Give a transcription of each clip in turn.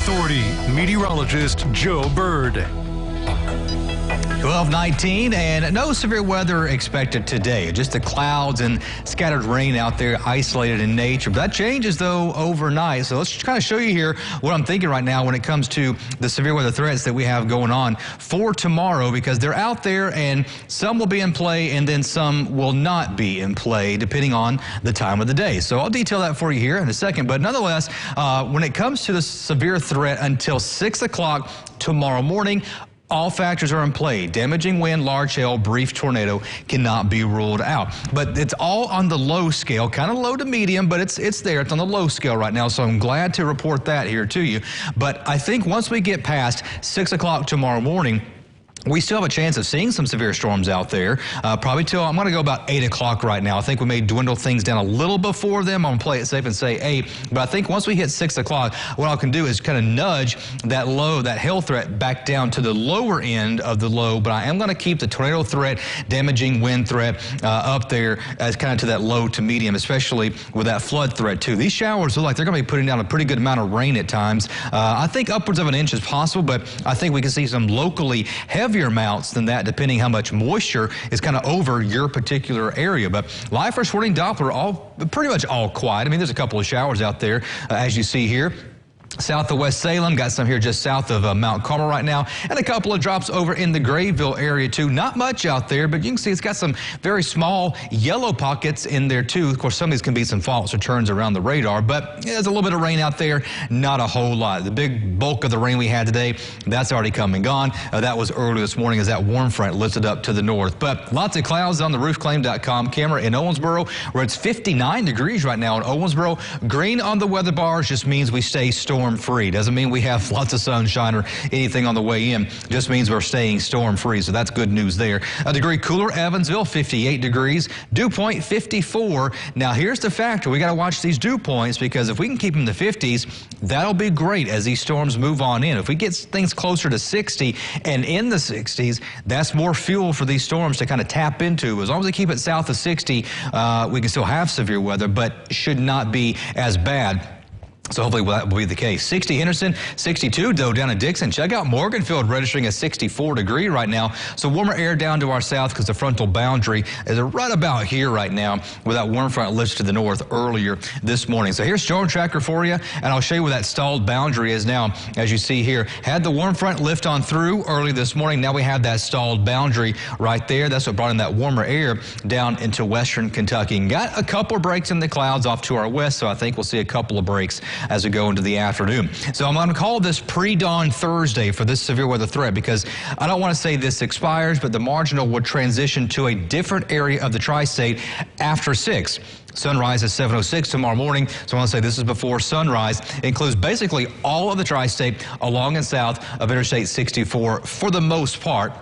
Authority meteorologist Joe Bird. 12:19 and no severe weather expected today. Just the clouds and scattered rain out there, isolated in nature. But that changes though overnight. So let's kind of show you here what I'm thinking right now when it comes to the severe weather threats that we have going on for tomorrow, because they're out there and some will be in play and then some will not be in play depending on the time of the day. So I'll detail that for you here in a second. But nonetheless, when it comes to the severe threat until 6 o'clock tomorrow morning, all factors are in play. Damaging wind, large hail, brief tornado cannot be ruled out. But it's all on the low scale, kind of low to medium, but it's there. It's on the low scale right now, so I'm glad to report that here to you. But I think once we get past 6 o'clock tomorrow morning, we still have a chance of seeing some severe storms out there, probably till, I'm going to go about 8 o'clock right now. I think we may dwindle things down a little before them. I'm going to play it safe and say 8. But I think once we hit 6 o'clock, what I can do is kind of nudge that low, that hail threat back down to the lower end of the low. But I am going to keep the tornado threat, damaging wind threat up there as kind of to that low to medium, especially with that flood threat too. These showers look like they're going to be putting down a pretty good amount of rain at times. I think upwards of an inch is possible, but I think we can see some locally heavier amounts than that, depending how much moisture is kind of over your particular area. But live first warning Doppler, pretty much all quiet. I mean, there's a couple of showers out there, as you see here. South of West Salem, got some here just south of Mount Carmel right now, and a couple of drops over in the Grayville area too. Not much out there, but you can see it's got some very small yellow pockets in there too. Of course, some of these can be some false returns around the radar, but there's a little bit of rain out there, not a whole lot. The big bulk of the rain we had today, that's already come and gone. That was early this morning as that warm front lifted up to the north. But lots of clouds on the roofclaim.com camera in Owensboro, where it's 59 degrees right now in Owensboro. Green on the weather bars just means we stay storm-free. Doesn't mean we have lots of sunshine or anything on the way in. Just means we're staying storm-free, so that's good news there. A degree cooler, Evansville, 58 degrees. Dew point, 54. Now, here's the factor. We got to watch these dew points, because if we can keep them in the 50s, that'll be great as these storms move on in. If we get things closer to 60 and in the 60s, that's more fuel for these storms to kind of tap into. As long as we keep it south of 60, we can still have severe weather, but should not be as bad. So hopefully that will be the case. 60 Henderson, 62 though down in Dixon. Check out Morganfield registering a 64 degree right now. So warmer air down to our south because the frontal boundary is right about here right now, with that warm front lifts to the north earlier this morning. So here's storm tracker for you, and I'll show you where that stalled boundary is now. As you see here, had the warm front lift on through early this morning. Now we have that stalled boundary right there. That's what brought in that warmer air down into western Kentucky. And got a couple of breaks in the clouds off to our west, so I think we'll see a couple of breaks as we go into the afternoon. So I'm going to call this pre-dawn Thursday for this severe weather threat, because I don't want to say this expires, but the marginal would transition to a different area of the tri-state after 6. Sunrise is 7:06 tomorrow morning, so I want to say this is before sunrise. It includes basically all of the tri-state along and south of Interstate 64 for the most part.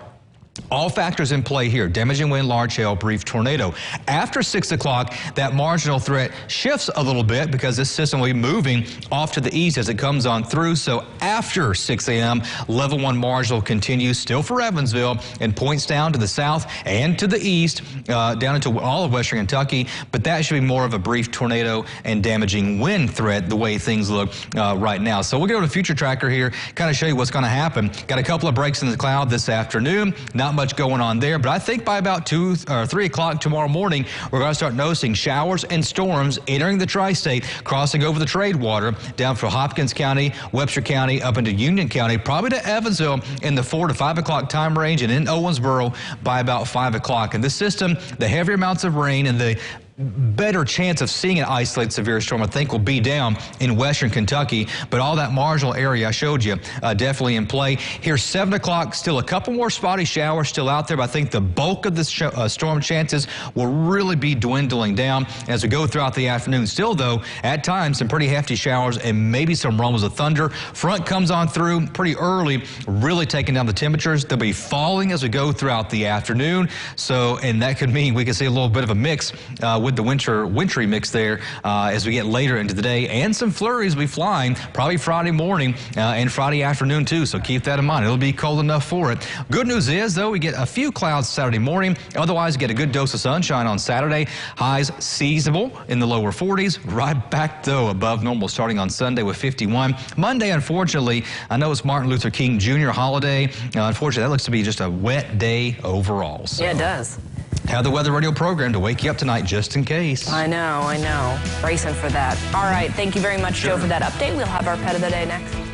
All factors in play here: damaging wind, large hail, brief tornado. After 6 o'clock, that marginal threat shifts a little bit because this system will be moving off to the east as it comes on through. So after 6 a.m., level 1 marginal continues still for Evansville and points down to the south and to the east, down into all of western Kentucky. But that should be more of a brief tornado and damaging wind threat the way things look right now. So we'll go to future tracker here, kind of show you what's going to happen. Got a couple of breaks in the cloud this afternoon. Not much going on there, but I think by about 2 or 3 o'clock tomorrow morning, we're going to start noticing showers and storms entering the tri-state, crossing over the trade water down from Hopkins County, Webster County, up into Union County, probably to Evansville in the 4 to 5 o'clock time range, and in Owensboro by about 5 o'clock. And this system, the heavier amounts of rain and the better chance of seeing an isolated severe storm, I think, will be down in western Kentucky. But all that marginal area I showed you definitely in play. Here, 7 o'clock, still a couple more spotty showers still out there, but I think the bulk of the storm chances will really be dwindling down as we go throughout the afternoon. Still, though, at times, some pretty hefty showers and maybe some rumbles of thunder. Front comes on through pretty early, really taking down the temperatures. They'll be falling as we go throughout the afternoon. So, and that could mean we could see a little bit of a mix with the wintry mix there as we get later into the day, and some flurries will be flying probably Friday morning and Friday afternoon too. So keep that in mind. It'll be cold enough for it. Good news is though, we get a few clouds Saturday morning. Otherwise, get a good dose of sunshine on Saturday. Highs seasonable in the lower 40s. Right back though above normal starting on Sunday with 51. Monday, unfortunately, I know it's Martin Luther King Jr. holiday. Unfortunately, that looks to be just a wet day overall. So. Yeah, it does. Have the weather radio program to wake you up tonight just in case. I know. Bracing for that. All right. Thank you very much, Joe, for that update. We'll have our pet of the day next.